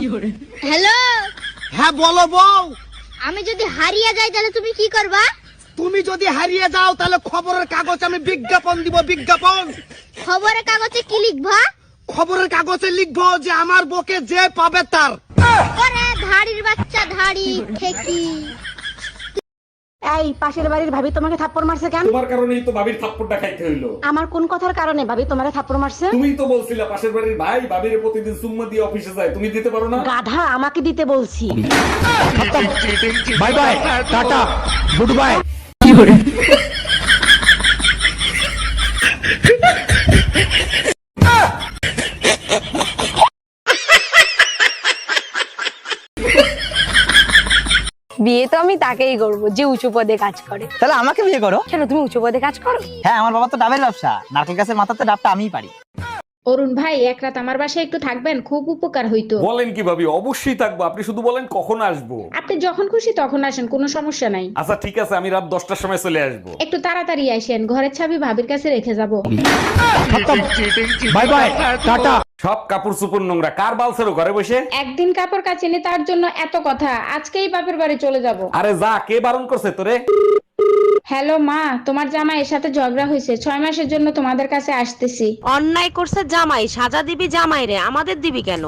Hello, হ্যাঁ বলো বউ। আমি যদি হারিয়ে যাই তাহলে তুমি কি করবা? তুমি যদি হারিয়ে যাও তাহলে খবরের কাগজে আমি বিজ্ঞাপন দিব, বিজ্ঞাপন। খবরের কাগজে কি লিখবা? খবরের কাগজে লিখবো যে আমার বউকে যে পাবে তার। ওরে ধাড়ির বাচ্চা, ধাড়ি ঠেকি। এই পাশের বাড়ির ভাবি তোমাকে থাপ্পড় মারছে কেন? তোমার কারণেই তো ভাবির থাপ্পড়টা খাইতে হইলো। আমার কোন কথার কারণে ভাবি তোমাকে থাপ্পড় মারছে? তুমিই তো বলছিলা পাশের বাড়ির ভাই ভাবির প্রতিদিন সুম্মা দিয়ে অফিসে যায়, তুমি দিতে পারো না? গাধা, আমাকে দিতে বলছি। Bye bye, tata, good bye. বিয়ে তো আমি তাকেই করবো যে উঁচু পদে কাজ করে। তাহলে আমাকে বিয়ে করো। কেন, তুমি উঁচু পদে কাজ করো? হ্যাঁ, আমার বাবা তো ডাবের ব্যবসা, নারকেল গাছের মাথাতে ডাবটা আমিই পারি। অরুণ ভাই, এক রাত আমার বাসায় একটু থাকবেন, খুব উপকার হইতো। বলেন কি ভাবি, অবশ্যই থাকবো। আপনি শুধু বলেন কখন আসবো। আপনি যখন খুশি তখন আসেন, কোনো সমস্যা নাই। আচ্ছা ঠিক আছে, আমি রাত 10টার সময় চলে আসবো। একটু তাড়াতাড়ি আসেন, ঘরের চাবি ভাবির কাছে রেখে যাব। Bye bye, tata. সব কাপড় চোপড় নোংরা, কার বালছেরও ঘরে বসে? একদিন কাপড় কাচিনি তার জন্য এত কথা, আজকেই বাপের বাড়ি চলে যাব। আরে যা, কে বারণ করছে তোরে? হ্যালো মা, তোমার জামাইয়ের সাথে ঝগড়া হয়েছে, 6 মাসের জন্য তোমাদের কাছে আসতেছি। অন্যায় করছে জামাই, সাজা দিবি জামাই রে, আমাদের দিবি কেন?